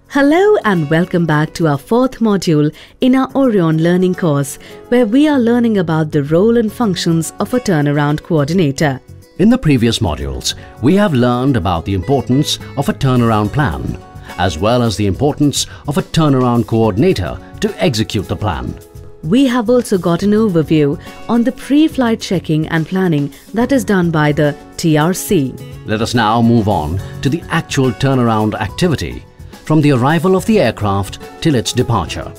Hello and welcome back to our fourth module in our Orion learning course, where we are learning about the role and functions of a turnaround coordinator. In the previous modules, we have learned about the importance of a turnaround plan, as well as the importance of a turnaround coordinator to execute the plan. We have also got an overview on the pre-flight checking and planning that is done by the TRC. Let us now move on to the actual turnaround activity, from the arrival of the aircraft till its departure.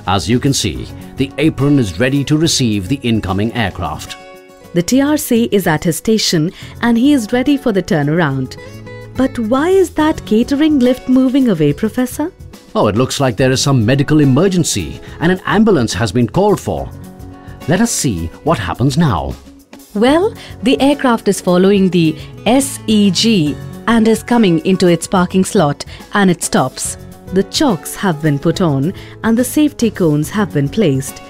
As you can see, the apron is ready to receive the incoming aircraft. The TRC is at his station and he is ready for the turnaround. But why is that catering lift moving away, Professor? Oh, it looks like there is some medical emergency and an ambulance has been called for. Let us see what happens now. Well, the aircraft is following the SEG and is coming into its parking slot, and it stops. The chocks have been put on and the safety cones have been placed.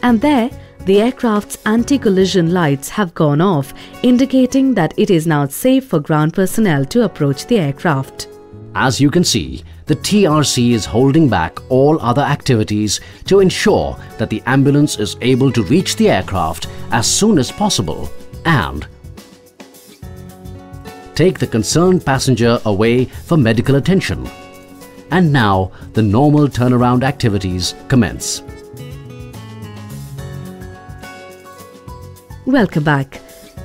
And there, the aircraft's anti-collision lights have gone off, indicating that it is now safe for ground personnel to approach the aircraft. As you can see, the TRC is holding back all other activities to ensure that the ambulance is able to reach the aircraft as soon as possible and take the concerned passenger away for medical attention. And now the normal turnaround activities commence. Welcome back.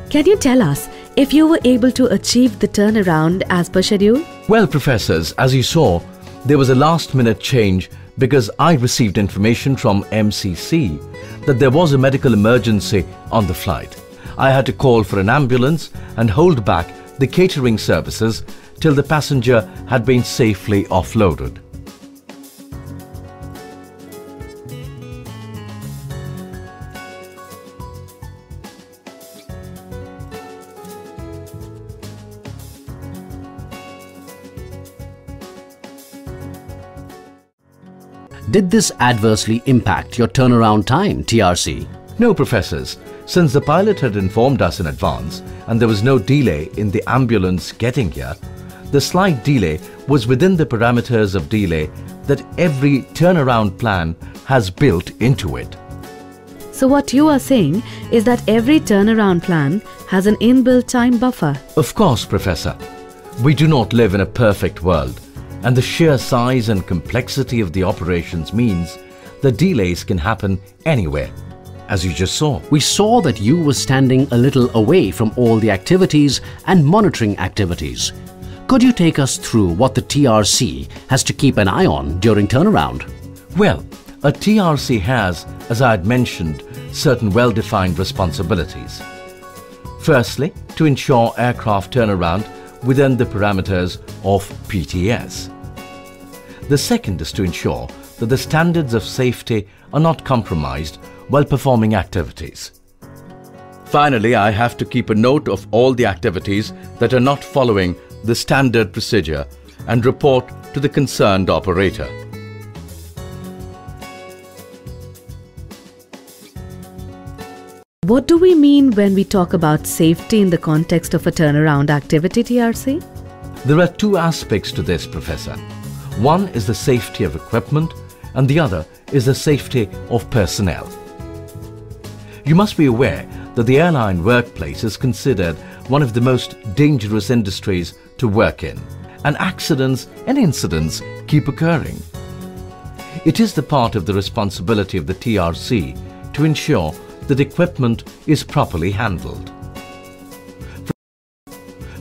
Can you tell us if you were able to achieve the turnaround as per schedule? Well, professors, as you saw, there was a last-minute change because I received information from MCC that there was a medical emergency on the flight. I had to call for an ambulance and hold back the catering services till the passenger had been safely offloaded. Did this adversely impact your turnaround time, TRC? No, professors. Since the pilot had informed us in advance and there was no delay in the ambulance getting here, the slight delay was within the parameters of delay that every turnaround plan has built into it. So what you are saying is that every turnaround plan has an inbuilt time buffer. Of course, Professor. We do not live in a perfect world, and the sheer size and complexity of the operations means the delays can happen anywhere. As you just saw. We saw that you were standing a little away from all the activities and monitoring activities. Could you take us through what the TRC has to keep an eye on during turnaround? Well, a TRC has, as I had mentioned, certain well-defined responsibilities. Firstly, to ensure aircraft turnaround within the parameters of PTS. The second is to ensure that the standards of safety are not compromised while performing activities. Finally, I have to keep a note of all the activities that are not following the standard procedure and report to the concerned operator. What do we mean when we talk about safety in the context of a turnaround activity, TRC? There are two aspects to this, Professor. One is the safety of equipment and the other is the safety of personnel. You must be aware that the airline workplace is considered one of the most dangerous industries to work in, and accidents and incidents keep occurring. It is the part of the responsibility of the TRC to ensure that equipment is properly handled.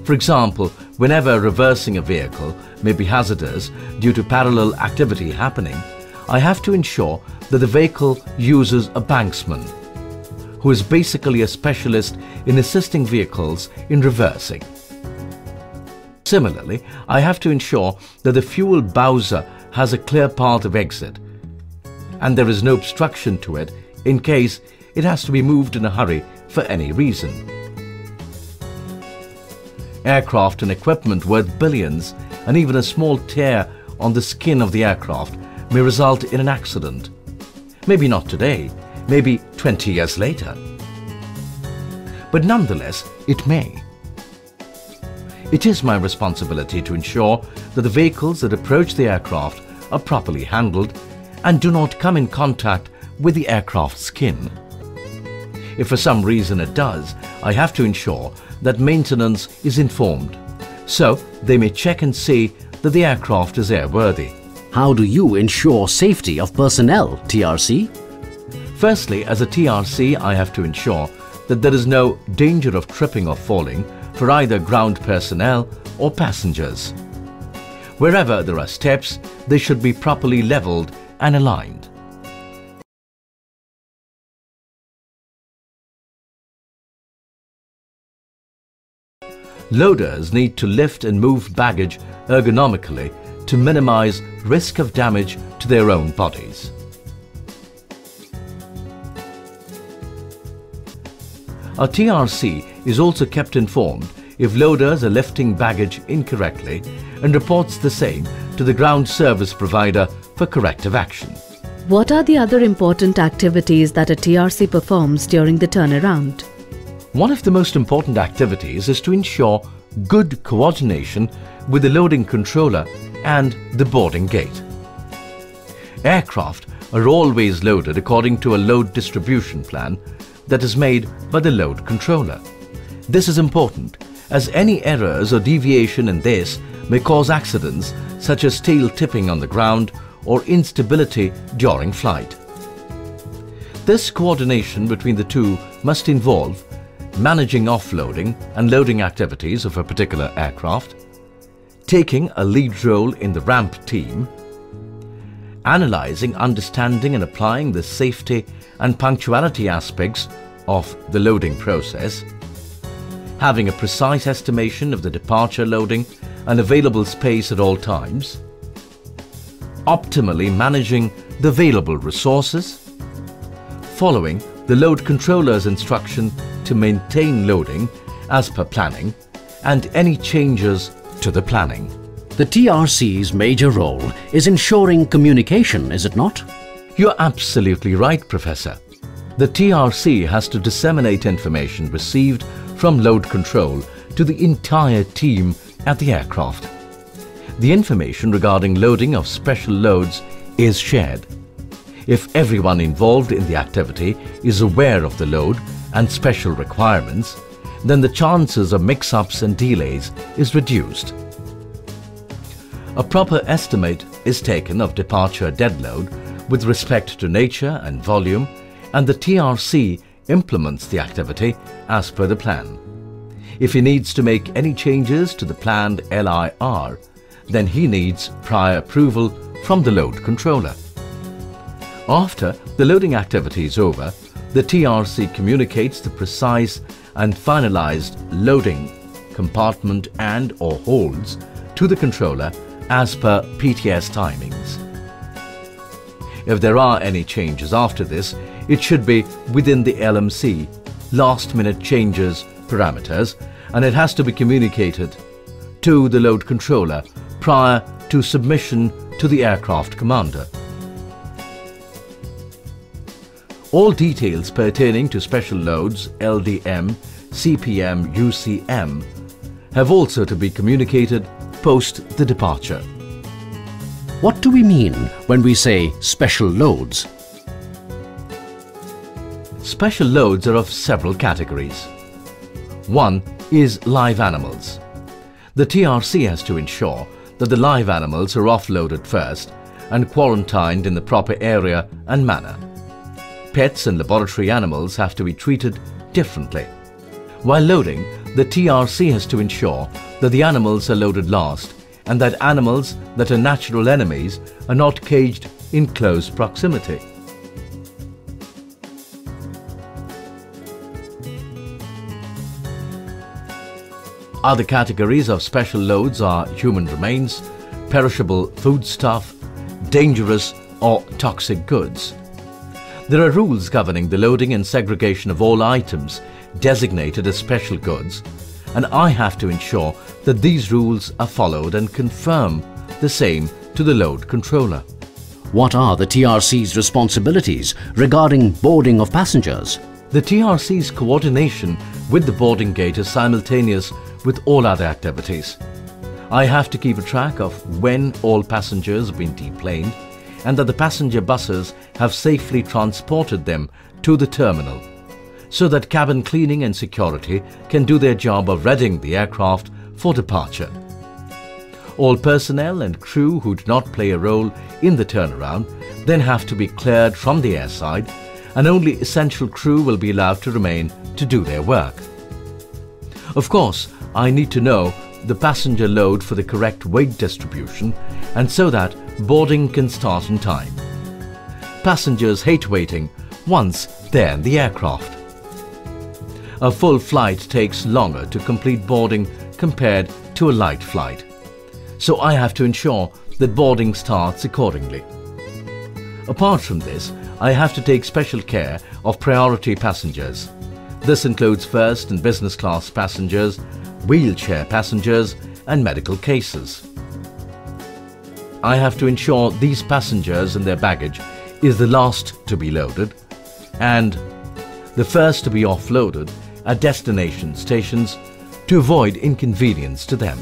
For example, whenever reversing a vehicle may be hazardous due to parallel activity happening, I have to ensure that the vehicle uses a banksman, who is basically a specialist in assisting vehicles in reversing. Similarly, I have to ensure that the fuel bowser has a clear path of exit and there is no obstruction to it in case it has to be moved in a hurry for any reason. Aircraft and equipment worth billions, and even a small tear on the skin of the aircraft may result in an accident. Maybe not today, maybe 20 years later. But nonetheless, it may. It is my responsibility to ensure that the vehicles that approach the aircraft are properly handled and do not come in contact with the aircraft's skin. If for some reason it does, I have to ensure that maintenance is informed, so they may check and see that the aircraft is airworthy. How do you ensure safety of personnel, TRC? Firstly, as a TRC, I have to ensure that there is no danger of tripping or falling for either ground personnel or passengers. Wherever there are steps, they should be properly leveled and aligned. Loaders need to lift and move baggage ergonomically to minimize risk of damage to their own bodies. Our TRC is also kept informed if loaders are lifting baggage incorrectly and reports the same to the ground service provider for corrective action. What are the other important activities that a TRC performs during the turnaround? One of the most important activities is to ensure good coordination with the loading controller and the boarding gate. Aircraft are always loaded according to a load distribution plan that is made by the load controller. This is important as any errors or deviation in this may cause accidents such as steel tipping on the ground or instability during flight. This coordination between the two must involve managing offloading and loading activities of a particular aircraft, taking a lead role in the ramp team, analyzing, understanding and applying the safety and punctuality aspects of the loading process, having a precise estimation of the departure loading and available space at all times, optimally managing the available resources, following the load controller's instruction to maintain loading as per planning, and any changes to the planning. The TRC's major role is ensuring communication, is it not? You're absolutely right, Professor. The TRC has to disseminate information received from load control to the entire team at the aircraft. The information regarding loading of special loads is shared. If everyone involved in the activity is aware of the load and special requirements, then the chances of mix-ups and delays is reduced. A proper estimate is taken of departure dead load with respect to nature and volume, and the TRC implements the activity as per the plan. If he needs to make any changes to the planned LIR, then he needs prior approval from the load controller. After the loading activity is over, the TRC communicates the precise and finalized loading compartment and/or holds to the controller as per PTS timings. If there are any changes after this, it should be within the LMC last-minute changes parameters, and it has to be communicated to the load controller prior to submission to the aircraft commander. All details pertaining to special loads, LDM, CPM, UCM, have also to be communicated post the departure. What do we mean when we say special loads? Special loads are of several categories. One is live animals. The TRC has to ensure that the live animals are offloaded first and quarantined in the proper area and manner. Pets and laboratory animals have to be treated differently. While loading, the TRC has to ensure that the animals are loaded last and that animals that are natural enemies are not caged in close proximity. Other categories of special loads are human remains, perishable foodstuff, dangerous or toxic goods. There are rules governing the loading and segregation of all items designated as special goods, and I have to ensure that these rules are followed and confirm the same to the load controller. What are the TRC's responsibilities regarding boarding of passengers? The TRC's coordination with the boarding gate is simultaneous with all other activities. I have to keep a track of when all passengers have been deplaned and that the passenger buses have safely transported them to the terminal, so that cabin cleaning and security can do their job of readying the aircraft for departure. All personnel and crew who do not play a role in the turnaround then have to be cleared from the airside, and only essential crew will be allowed to remain to do their work. Of course, I need to know the passenger load for the correct weight distribution, and so that boarding can start in time. Passengers hate waiting once they're in the aircraft. A full flight takes longer to complete boarding compared to a light flight, so I have to ensure that boarding starts accordingly. Apart from this, I have to take special care of priority passengers. This includes first and business class passengers, wheelchair passengers, and medical cases. I have to ensure these passengers and their baggage is the last to be loaded and the first to be offloaded at destination stations to avoid inconvenience to them.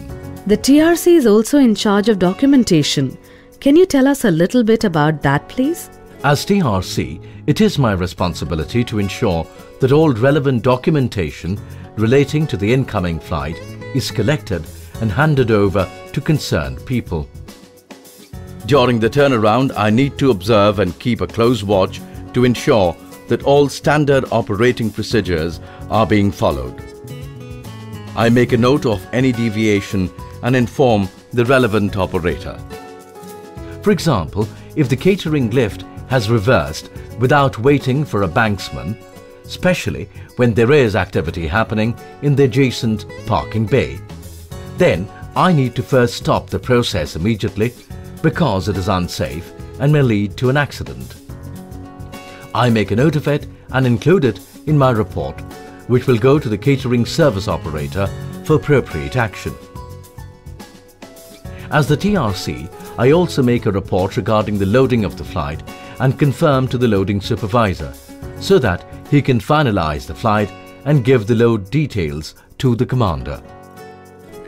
The TRC is also in charge of documentation. Can you tell us a little bit about that, please? As TRC, it is my responsibility to ensure that all relevant documentation relating to the incoming flight is collected and handed over to concerned people. During the turnaround, I need to observe and keep a close watch to ensure that all standard operating procedures are being followed. I make a note of any deviation and inform the relevant operator. For example, if the catering lift has reversed without waiting for a banksman, especially when there is activity happening in the adjacent parking bay, then I need to first stop the process immediately because it is unsafe and may lead to an accident. I make a note of it and include it in my report, which will go to the catering service operator for appropriate action. As the TRC, I also make a report regarding the loading of the flight and confirm to the loading supervisor, so that he can finalize the flight and give the load details to the commander.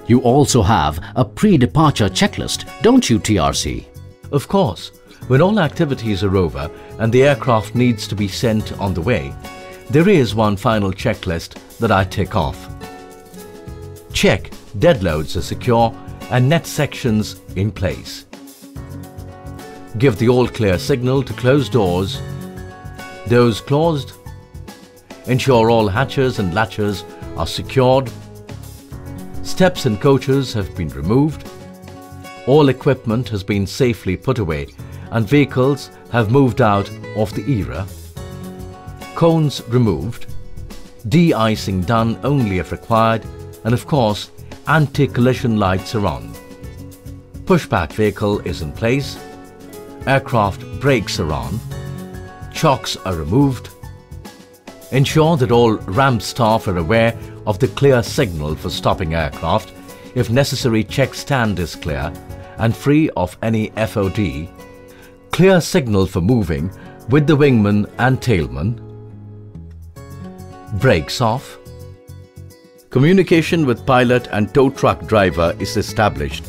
You also have a pre-departure checklist, don't you, TRC? Of course, when all activities are over and the aircraft needs to be sent on the way, there is one final checklist that I tick off. Check dead loads are secure and net sections in place. Give the all clear signal to close doors. Doors closed. Ensure all hatches and latches are secured. Steps and coaches have been removed. All equipment has been safely put away and vehicles have moved out of the era. Cones removed. De-icing done only if required, and of course, anti-collision lights are on. Pushback vehicle is in place. Aircraft brakes are on. Chocks are removed. Ensure that all ramp staff are aware of the clear signal for stopping aircraft. If necessary, check stand is clear and free of any FOD. Clear signal for moving with the wingman and tailman. Brakes off. Communication with pilot and tow truck driver is established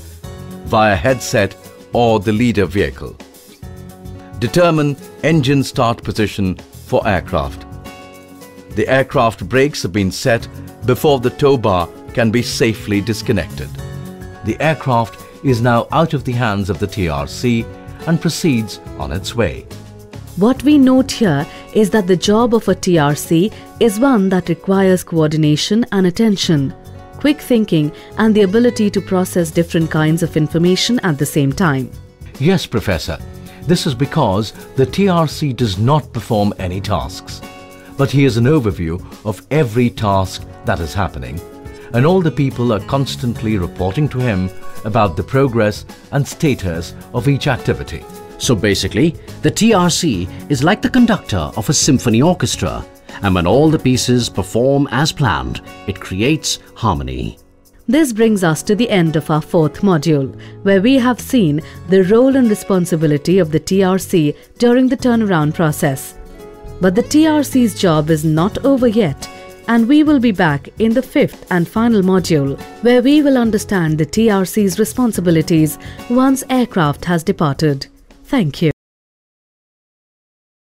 via headset or the leader vehicle. Determine engine start position for aircraft. The aircraft brakes have been set before the tow bar can be safely disconnected. The aircraft is now out of the hands of the TRC and proceeds on its way. What we note here is that the job of a TRC is one that requires coordination and attention, quick thinking, and the ability to process different kinds of information at the same time. Yes, Professor. This is because the TRC does not perform any tasks, but he is an overview of every task that is happening, and all the people are constantly reporting to him about the progress and status of each activity. So basically, the TRC is like the conductor of a symphony orchestra, and when all the pieces perform as planned, it creates harmony. This brings us to the end of our fourth module, where we have seen the role and responsibility of the TRC during the turnaround process. But the TRC's job is not over yet, and we will be back in the 5th and final module where we will understand the TRC's responsibilities once aircraft has departed. Thank you.